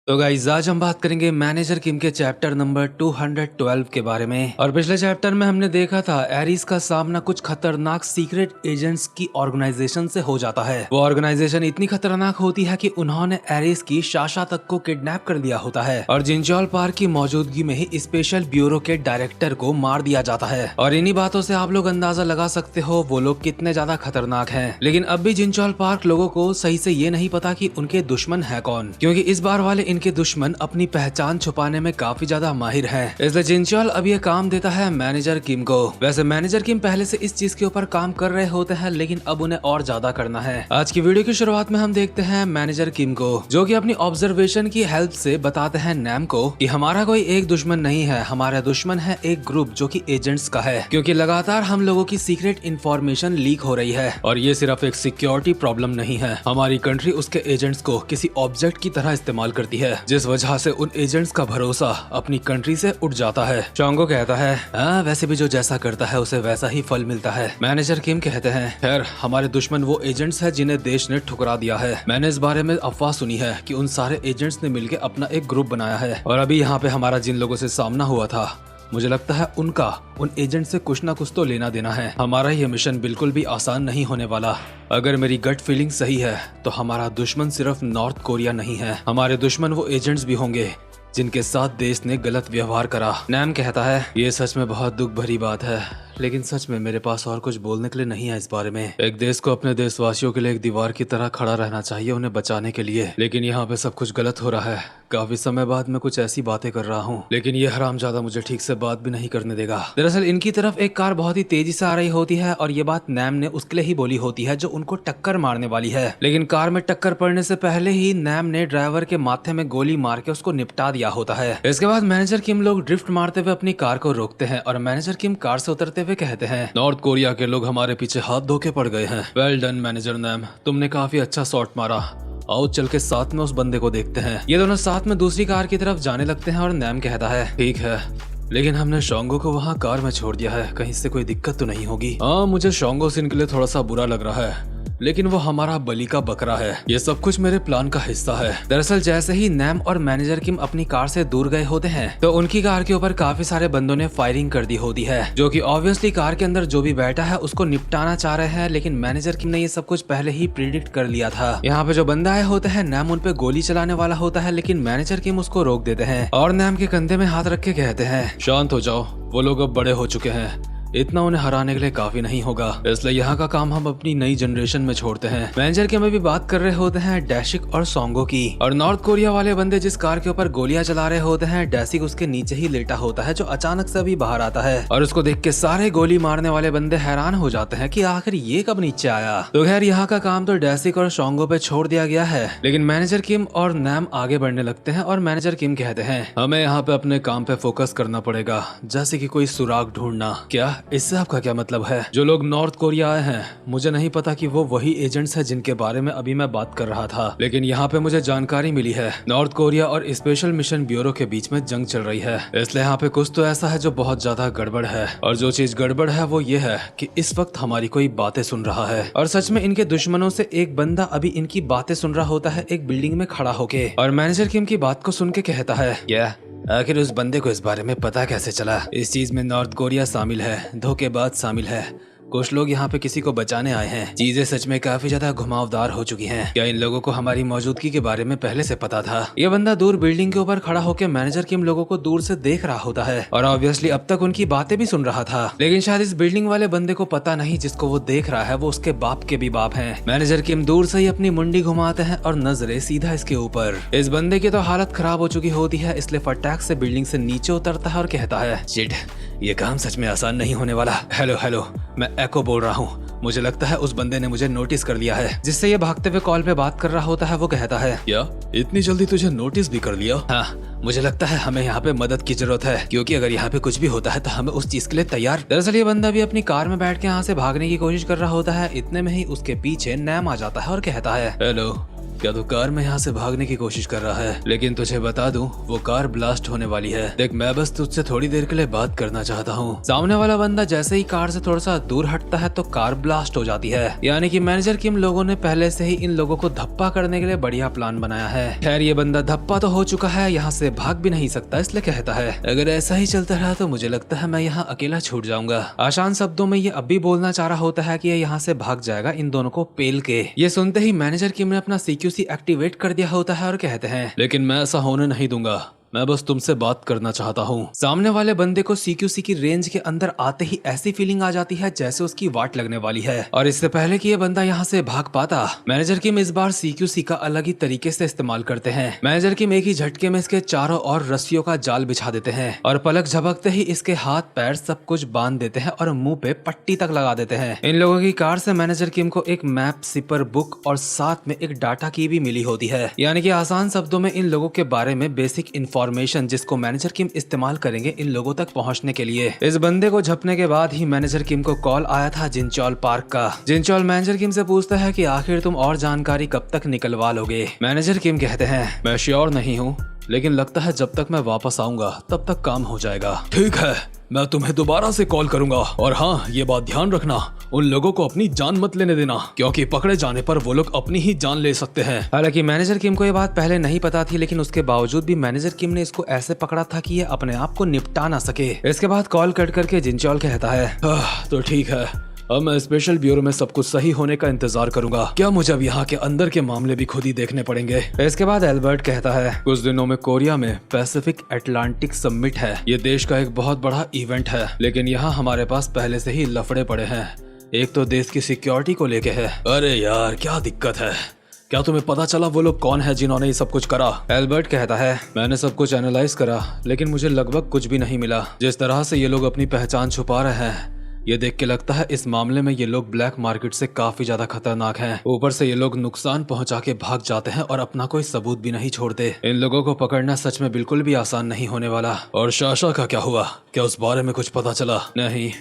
तो गाइस आज हम बात करेंगे मैनेजर किम के चैप्टर नंबर 212 के बारे में। और पिछले चैप्टर में हमने देखा था एरिस का सामना कुछ खतरनाक सीक्रेट एजेंट्स की ऑर्गेनाइजेशन से हो जाता है। वो ऑर्गेनाइजेशन इतनी खतरनाक होती है कि उन्होंने एरिस की शाशा तक को किडनैप कर लिया होता है और जिंजॉल पार्क की मौजूदगी में ही स्पेशल ब्यूरो के डायरेक्टर को मार दिया जाता है। और इन्हीं बातों से आप लोग अंदाजा लगा सकते हो वो लोग कितने ज्यादा खतरनाक हैं। लेकिन अब भी जिंजॉल पार्क लोगों को सही से ये नहीं पता कि उनके दुश्मन है कौन, क्योंकि इस बार वाले इनके दुश्मन अपनी पहचान छुपाने में काफी ज्यादा माहिर हैं। इसलिए जिंजॉल अब ये काम देता है मैनेजर किम को। वैसे मैनेजर किम पहले से इस चीज के ऊपर काम कर रहे होते हैं, लेकिन अब उन्हें और ज्यादा करना है। आज की वीडियो की शुरुआत में हम देखते हैं मैनेजर किम को, जो कि अपनी ऑब्जर्वेशन की हेल्प से बताते हैं नैम को कि हमारा कोई एक दुश्मन नहीं है, हमारा दुश्मन है एक ग्रुप जो कि एजेंट्स का है, क्योंकि लगातार हम लोगों की सीक्रेट इंफॉर्मेशन लीक हो रही है। और ये सिर्फ एक सिक्योरिटी प्रॉब्लम नहीं है, हमारी कंट्री उसके एजेंट्स को किसी ऑब्जेक्ट की तरह इस्तेमाल करती है, जिस वजह से उन एजेंट्स का भरोसा अपनी कंट्री से उठ जाता है। चोंगो कहता है वैसे भी जो जैसा करता है उसे वैसा ही फल मिलता है। मैनेजर किम कहते हैं खैर हमारे दुश्मन वो एजेंट्स है जिन्हें देश ने ठुकरा दिया है। मैंने इस बारे में अफवाह सुनी है कि उन सारे एजेंट्स ने मिलकर अपना एक ग्रुप बनाया है और अभी यहाँ पे हमारा जिन लोगों से सामना हुआ था, मुझे लगता है उनका उन एजेंट से कुछ ना कुछ तो लेना देना है। हमारा ये मिशन बिल्कुल भी आसान नहीं होने वाला। अगर मेरी गट फीलिंग सही है तो हमारा दुश्मन सिर्फ नॉर्थ कोरिया नहीं है, हमारे दुश्मन वो एजेंट्स भी होंगे जिनके साथ देश ने गलत व्यवहार करा। नैम कहता है ये सच में बहुत दुख भरी बात है, लेकिन सच में मेरे पास और कुछ बोलने के लिए नहीं है इस बारे में। एक देश को अपने देशवासियों के लिए एक दीवार की तरह खड़ा रहना चाहिए उन्हें बचाने के लिए, लेकिन यहाँ पे सब कुछ गलत हो रहा है। काफी समय बाद मैं कुछ ऐसी बातें कर रहा हूँ, लेकिन ये हरामजादा मुझे ठीक से बात भी नहीं करने देगा। दरअसल इनकी तरफ एक कार बहुत ही तेजी से आ रही होती है और ये बात नैम ने उसके लिए ही बोली होती है जो उनको टक्कर मारने वाली है। लेकिन कार में टक्कर पड़ने से पहले ही नैम ने ड्राइवर के माथे में गोली मार के उसको निपटा दिया होता है। इसके बाद मैनेजर किम लोग ड्रिफ्ट मारते हुए अपनी कार को रोकते हैं और मैनेजर किम कार से उतरते हुए कहते हैं नॉर्थ कोरिया के लोग हमारे पीछे हाथ धो के पड़ गए हैं। वेल डन मैनेजर नैम, तुमने काफी अच्छा शॉट मारा। आओ चल के साथ में उस बंदे को देखते हैं। ये दोनों साथ में दूसरी कार की तरफ जाने लगते हैं और नैम कहता है ठीक है, लेकिन हमने शोंगो को वहाँ कार में छोड़ दिया है, कहीं से कोई दिक्कत तो नहीं होगी। हाँ मुझे शोंगो सिन के लिए थोड़ा सा बुरा लग रहा है, लेकिन वो हमारा बलि का बकरा है। ये सब कुछ मेरे प्लान का हिस्सा है। दरअसल जैसे ही नैम और मैनेजर किम अपनी कार से दूर गए होते हैं तो उनकी कार के ऊपर काफी सारे बंदों ने फायरिंग कर दी होती है, जो कि ऑब्वियसली कार के अंदर जो भी बैठा है उसको निपटाना चाह रहे हैं। लेकिन मैनेजर किम ने ये सब कुछ पहले ही प्रिडिक्ट कर लिया था। यहाँ पे जो बंदा आए होते हैं नैम उन पे गोली चलाने वाला होता है, लेकिन मैनेजर किम उसको रोक देते हैं और नैम के कंधे में हाथ रख के कहते हैं शांत हो जाओ, वो लोग अब बड़े हो चुके हैं, इतना उन्हें हराने के लिए काफी नहीं होगा, इसलिए यहाँ का काम हम अपनी नई जनरेशन में छोड़ते हैं। मैनेजर के में भी बात कर रहे होते हैं डैशिक और सोंगो की, और नॉर्थ कोरिया वाले बंदे जिस कार के ऊपर गोलियां चला रहे होते हैं डैशिक उसके नीचे ही लेटा होता है, जो अचानक से अभी बाहर आता है और उसको देख के सारे गोली मारने वाले बंदे हैरान हो जाते हैं कि आखिर ये कब नीचे आया। तो खैर यहाँ का काम तो डैशिक और सोंगो पे छोड़ दिया गया है, लेकिन मैनेजर किम और नैम आगे बढ़ने लगते हैं और मैनेजर किम कहते हैं हमें यहाँ पे अपने काम पे फोकस करना पड़ेगा, जैसे की कोई सुराग ढूंढना। क्या इससे आपका क्या मतलब है? जो लोग नॉर्थ कोरिया आए हैं मुझे नहीं पता कि वो वही एजेंट्स हैं जिनके बारे में अभी मैं बात कर रहा था, लेकिन यहाँ पे मुझे जानकारी मिली है नॉर्थ कोरिया और स्पेशल मिशन ब्यूरो के बीच में जंग चल रही है, इसलिए यहाँ पे कुछ तो ऐसा है जो बहुत ज्यादा गड़बड़ है। और जो चीज गड़बड़ है वो ये है कि इस वक्त हमारी कोई बातें सुन रहा है, और सच में इनके दुश्मनों से एक बंदा अभी इनकी बातें सुन रहा होता है एक बिल्डिंग में खड़ा होके, और मैनेजर किम की बात को सुन के कहता है आखिर उस बंदे को इस बारे में पता कैसे चला? इस चीज में नॉर्थ कोरिया शामिल है, धोखेबाज शामिल है, कुछ लोग यहाँ पे किसी को बचाने आए हैं। चीजें सच में काफी ज्यादा घुमावदार हो चुकी हैं। क्या इन लोगों को हमारी मौजूदगी के बारे में पहले से पता था? ये बंदा दूर बिल्डिंग के ऊपर खड़ा होकर मैनेजर किम लोगों को दूर से देख रहा होता है और ऑब्वियसली अब तक उनकी बातें भी सुन रहा था, लेकिन शायद इस बिल्डिंग वाले बंदे को पता नहीं जिसको वो देख रहा है वो उसके बाप के भी बाप है। मैनेजर किम दूर से ही अपनी मुंडी घुमाते हैं और नजरें सीधा इसके ऊपर। इस बंदे की तो हालत खराब हो चुकी होती है, इसलिए फटाक से बिल्डिंग से नीचे उतरता है और कहता है शिट, ये काम सच में आसान नहीं होने वाला। हेलो, मैं एको बोल रहा हूँ, मुझे लगता है उस बंदे ने मुझे नोटिस कर लिया है। जिससे ये भागते हुए कॉल पे बात कर रहा होता है वो कहता है क्या इतनी जल्दी तुझे नोटिस भी कर लिया? हाँ, मुझे लगता है हमें यहाँ पे मदद की जरूरत है, क्योंकि अगर यहाँ पे कुछ भी होता है तो हमें उस चीज के लिए तैयार। दरअसल ये बंदा भी अपनी कार में बैठ के यहाँ से भागने की कोशिश कर रहा होता है, इतने में ही उसके पीछे नैम आ जाता है और कहता है हेलो, क्या तू कार में यहाँ से भागने की कोशिश कर रहा है? लेकिन तुझे बता दूं, वो कार ब्लास्ट होने वाली है। देख, मैं बस तुझसे थोड़ी देर के लिए बात करना चाहता हूँ। सामने वाला बंदा जैसे ही कार से थोड़ा सा दूर हटता है तो कार ब्लास्ट हो जाती है। यानी कि मैनेजर किम लोगों ने पहले से ही इन लोगों को धप्पा करने के लिए बढ़िया प्लान बनाया है। खैर, ये बंदा धप्पा तो हो चुका है, यहाँ से भाग भी नहीं सकता, इसलिए कहता है अगर ऐसा ही चलता रहा तो मुझे लगता है मैं यहाँ अकेला छूट जाऊंगा। आसान शब्दों में ये अब भी बोलना चाह रहा होता है कि ये यहाँ से भाग जाएगा इन दोनों को पेल के। ये सुनते ही मैनेजर किम ने अपना CQC एक्टिवेट कर दिया होता है और कहते हैं लेकिन मैं ऐसा होने नहीं दूंगा, मैं बस तुमसे बात करना चाहता हूँ। सामने वाले बंदे को CQC की रेंज के अंदर आते ही ऐसी फीलिंग आ जाती है जैसे उसकी वाट लगने वाली है। और इससे पहले कि ये बंदा यहाँ से भाग पाता, मैनेजर किम इस बार CQC का अलग ही तरीके से इस्तेमाल करते हैं। मैनेजर किम एक ही झटके में इसके चारों ओर रस्सियों का जाल बिछा देते हैं और पलक झपकते ही इसके हाथ पैर सब कुछ बांध देते हैं और मुंह पे पट्टी तक लगा देते हैं। इन लोगों की कार से मैनेजर किम को एक मैप, सिपर बुक और साथ में एक डाटा की भी मिली होती है। यानी कि आसान शब्दों में इन लोगों के बारे में बेसिक इन्फॉर्मेशन जिसको मैनेजर किम इस्तेमाल करेंगे इन लोगों तक पहुंचने के लिए। इस बंदे को झपने के बाद ही मैनेजर किम को कॉल आया था जिनचोल पार्क का। जिनचोल मैनेजर किम से पूछता है कि आखिर तुम और जानकारी कब तक निकलवा लोगे? मैनेजर किम कहते हैं मैं श्योर नहीं हूँ, लेकिन लगता है जब तक मैं वापस आऊंगा तब तक काम हो जाएगा। ठीक है, मैं तुम्हें दोबारा से कॉल करूंगा। और हाँ, ये बात ध्यान रखना, उन लोगों को अपनी जान मत लेने देना, क्योंकि पकड़े जाने पर वो लोग अपनी ही जान ले सकते हैं। हालांकि मैनेजर किम को ये बात पहले नहीं पता थी, लेकिन उसके बावजूद भी मैनेजर किम ने इसको ऐसे पकड़ा था कि ये अपने आप को निपटा ना सके। इसके बाद कॉल कट करके जिनचोल कहता है तो ठीक है, अब मैं स्पेशल ब्यूरो में सब कुछ सही होने का इंतजार करूंगा। क्या मुझे अब यहाँ के अंदर के मामले भी खुद ही देखने पड़ेंगे? इसके बाद एल्बर्ट कहता है कुछ दिनों में कोरिया में पैसिफिक अटलांटिक समिट है। ये देश का एक बहुत बड़ा इवेंट है, लेकिन यहाँ हमारे पास पहले से ही लफड़े पड़े हैं। एक तो देश की सिक्योरिटी को लेके है। अरे यार, क्या दिक्कत है? क्या तुम्हें पता चला वो लोग कौन है जिन्होंने ये सब कुछ करा? एल्बर्ट कहता है मैंने सब कुछ एनालाइज करा, लेकिन मुझे लगभग कुछ भी नहीं मिला। जिस तरह से ये लोग अपनी पहचान छुपा रहे हैं, ये देख के लगता है इस मामले में ये लोग ब्लैक मार्केट से काफी ज्यादा खतरनाक हैं। ऊपर से ये लोग नुकसान पहुंचा के भाग जाते हैं और अपना कोई सबूत भी नहीं छोड़ते। इन लोगों को पकड़ना सच में बिल्कुल भी आसान नहीं होने वाला। और शाशा का क्या हुआ? क्या उस बारे में कुछ पता चला? नहीं,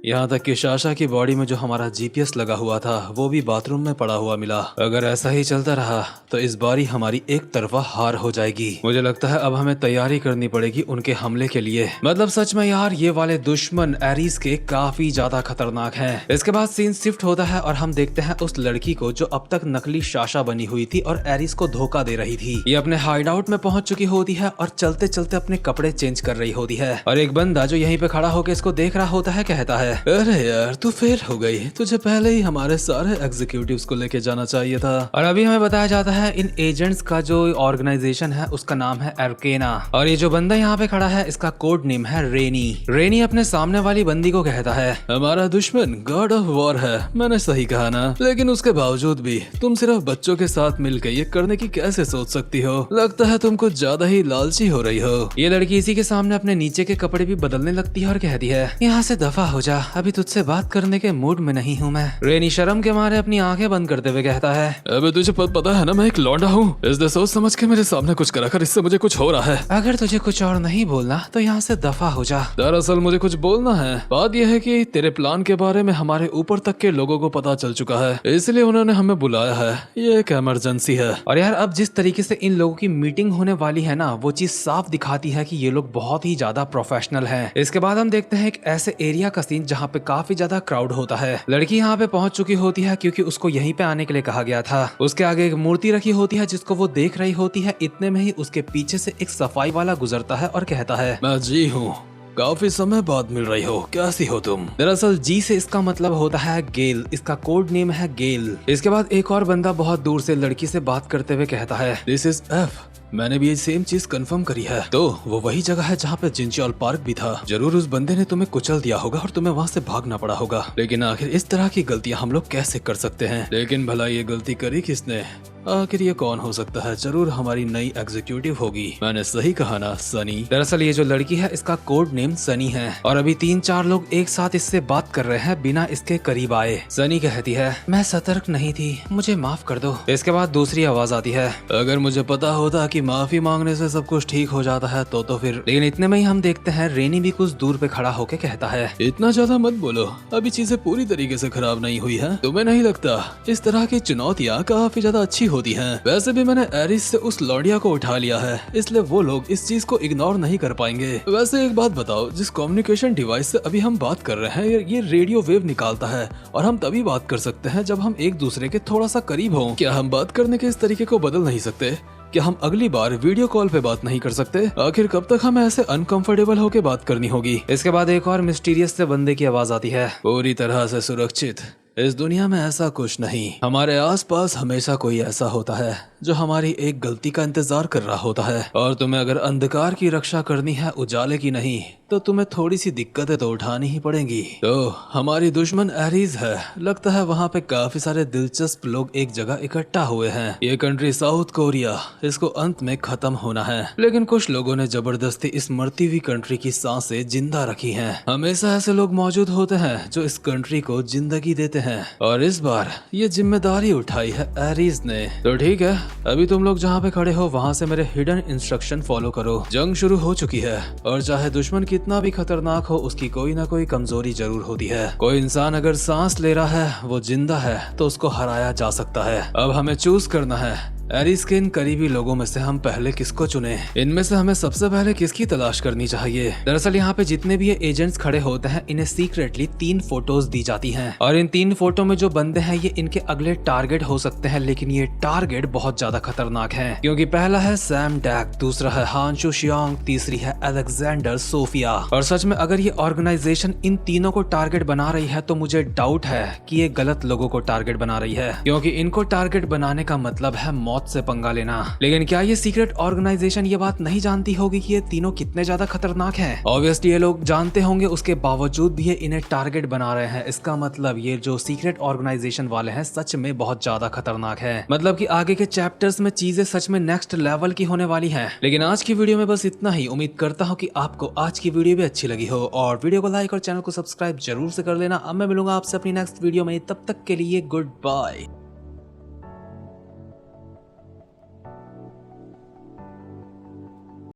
यहाँ तक कि शाशा की बॉडी में जो हमारा GPS लगा हुआ था वो भी बाथरूम में पड़ा हुआ मिला। अगर ऐसा ही चलता रहा तो इस बारी हमारी एक तरफा हार हो जाएगी। मुझे लगता है अब हमें तैयारी करनी पड़ेगी उनके हमले के लिए। मतलब सच में यार, ये वाले दुश्मन एरिस के काफी ज्यादा खतरनाक हैं। इसके बाद सीन शिफ्ट होता है और हम देखते हैं उस लड़की को जो अब तक नकली शाशा बनी हुई थी और एरिस को धोखा दे रही थी। ये अपने हाइड आउट में पहुंच चुकी होती है और चलते चलते अपने कपड़े चेंज कर रही होती है। और एक बंदा जो यहीं पे खड़ा होकर इसको देख रहा होता है कहता है अरे यार, तू फेल हो गई, तुझे पहले ही हमारे सारे एग्जीक्यूटिव्स को लेके जाना चाहिए था। और अभी हमें बताया जाता है इन एजेंट्स का जो ऑर्गेनाइजेशन है उसका नाम है अर्केना। और ये जो बंदा यहाँ पे खड़ा है इसका कोड नेम है रेनी। रेनी अपने सामने वाली बंदी को कहता है हमारा दुश्मन गॉड ऑफ वॉर है। मैंने सही कहा ना? लेकिन उसके बावजूद भी तुम सिर्फ बच्चों के साथ मिलकर ये करने की कैसे सोच सकती हो? लगता है तुम कुछ ज्यादा ही लालची हो रही हो। ये लड़की इसी के सामने अपने नीचे के कपड़े भी बदलने लगती है और कहती है यहाँ से दफा हो जा, अभी तुझसे बात करने के मूड में नहीं हूँ मैं। रेनी शर्म के मारे अपनी आंखें बंद करते हुए कहता है अबे तुझे पता है ना मैं एक लौंडा हूँ, इसलिए सोच समझ के मेरे सामने कुछ करा कर, इससे मुझे कुछ हो रहा है। अगर तुझे कुछ और नहीं बोलना तो यहाँ से दफा हो जा। दरअसल मुझे कुछ बोलना है। बात यह है कि तेरे प्लान के बारे में हमारे ऊपर तक के लोगों को पता चल चुका है, इसलिए उन्होंने हमें बुलाया है। ये एक इमरजेंसी है। और यार, अब जिस तरीके से इन लोगों की मीटिंग होने वाली है ना, वो चीज साफ दिखाती है कि ये लोग बहुत ही ज्यादा प्रोफेशनल हैं। इसके बाद हम देखते हैं एक ऐसे एरिया का सीन जहाँ पे काफी ज्यादा क्राउड होता है। लड़की यहाँ पे पहुंच चुकी होती है क्योंकि उसको यहीं पे आने के लिए कहा गया था। उसके आगे एक मूर्ति रखी होती है जिसको वो देख रही होती है। इतने में ही उसके पीछे से एक सफाई वाला गुजरता है और कहता है मैं जी हूँ, काफी समय बाद मिल रही हो, कैसी हो तुम? दरअसल जी से इसका मतलब होता है गेल, इसका कोड नेम है गेल। इसके बाद एक और बंदा बहुत दूर से लड़की से बात करते हुए कहता है दिस इज एफ। मैंने भी ये सेम चीज कंफर्म करी है। तो वो वही जगह है जहाँ पे जिनचोल पार्क भी था। जरूर उस बंदे ने तुम्हें कुचल दिया होगा और तुम्हें वहाँ से भागना पड़ा होगा। लेकिन आखिर इस तरह की गलतियाँ हम लोग कैसे कर सकते हैं? लेकिन भला ये गलती करी किसने? आखिर ये कौन हो सकता है? जरूर हमारी नई एग्जीक्यूटिव होगी। मैंने सही कहा ना, सनी? दरअसल ये जो लड़की है इसका कोड नेम सनी है और अभी 3-4 लोग एक साथ इससे बात कर रहे हैं बिना इसके करीब आए। सनी कहती है मैं सतर्क नहीं थी, मुझे माफ कर दो। इसके बाद दूसरी आवाज आती है अगर मुझे पता होता कि कि माफी मांगने से सब कुछ ठीक हो जाता है तो फिर, लेकिन इतने में ही हम देखते हैं रेनी भी कुछ दूर पे खड़ा होके कहता है, इतना ज्यादा मत बोलो, अभी चीजें पूरी तरीके से खराब नहीं हुई है। तुम्हें नहीं लगता इस तरह की चुनौतियाँ काफी ज्यादा अच्छी होती हैं? वैसे भी मैंने एरिस से उस लौंडिया को उठा लिया है, इसलिए वो लोग इस चीज को इग्नोर नहीं कर पाएंगे। वैसे एक बात बताओ, जिस कम्युनिकेशन डिवाइस से अभी हम बात कर रहे हैं ये रेडियो वेव निकालता है और हम तभी बात कर सकते हैं जब हम एक दूसरे के थोड़ा सा करीब हों। क्या हम बात करने के इस तरीके को बदल नहीं सकते? क्या हम अगली बार वीडियो कॉल पे बात नहीं कर सकते? आखिर कब तक हमें ऐसे अनकंफर्टेबल होके बात करनी होगी? इसके बाद एक और मिस्टीरियस से बंदे की आवाज आती है, पूरी तरह से सुरक्षित इस दुनिया में ऐसा कुछ नहीं। हमारे आसपास हमेशा कोई ऐसा होता है जो हमारी एक गलती का इंतजार कर रहा होता है, और तुम्हें अगर अंधकार की रक्षा करनी है उजाले की नहीं, तो तुम्हें थोड़ी सी दिक्कतें तो उठानी ही पड़ेंगी। तो हमारी दुश्मन एरीज है, लगता है वहाँ पे काफी सारे दिलचस्प लोग एक जगह इकट्ठा हुए हैं। ये कंट्री साउथ कोरिया, इसको अंत में खत्म होना है, लेकिन कुछ लोगों ने जबरदस्ती इस मरती हुई कंट्री की सांसें जिंदा रखी हैं। हमेशा ऐसे लोग मौजूद होते हैं जो इस कंट्री को जिंदगी देते हैं, और इस बार ये जिम्मेदारी उठाई है एरीज ने। तो ठीक है, अभी तुम लोग जहाँ पे खड़े हो वहाँ से मेरे हिडन इंस्ट्रक्शन फॉलो करो। जंग शुरू हो चुकी है, और चाहे दुश्मन कितना भी खतरनाक हो उसकी कोई ना कोई कमजोरी जरूर होती है। कोई इंसान अगर सांस ले रहा है, वो जिंदा है, तो उसको हराया जा सकता है। अब हमें चूज करना है, एरीज के इन करीबी लोगों में से हम पहले किसको चुने? इनमें से हमें सबसे पहले किसकी तलाश करनी चाहिए? दरअसल यहाँ पे जितने भी ये एजेंट्स खड़े होते हैं, इन्हें सीक्रेटली 3 फोटोज दी जाती हैं, और इन 3 फोटो में जो बंदे हैं ये इनके अगले टारगेट हो सकते हैं, लेकिन ये टारगेट बहुत ज्यादा खतरनाक है, क्योंकि पहला है सैम डैक, दूसरा है हांशु शियांग, तीसरी है अलेक्जेंडर सोफिया। और सच में अगर ये ऑर्गेनाइजेशन इन तीनों को टारगेट बना रही है तो मुझे डाउट है कि ये गलत लोगों को टारगेट बना रही है, क्योंकि इनको टारगेट बनाने का मतलब है मौत से पंगा लेना। लेकिन क्या ये सीक्रेट ऑर्गेनाइजेशन ये बात नहीं जानती होगी कि ये तीनों कितने ज्यादा खतरनाक हैं? ऑब्वियसली ये लोग जानते होंगे, उसके बावजूद भी ये इन्हें टारगेट बना रहे हैं। इसका मतलब ये जो सीक्रेट ऑर्गेनाइजेशन वाले हैं सच में बहुत ज्यादा खतरनाक है, मतलब कि आगे के चैप्टर्स में चीजें सच में नेक्स्ट लेवल की होने वाली हैं। लेकिन आज की वीडियो में बस इतना ही। उम्मीद करता हूँ कि आपको आज की वीडियो भी अच्छी लगी हो, और वीडियो को लाइक और चैनल को सब्सक्राइब जरूर से कर लेना। अब मैं मिलूंगा आपसे अपनी नेक्स्ट वीडियो में, तब तक के लिए गुड बाय।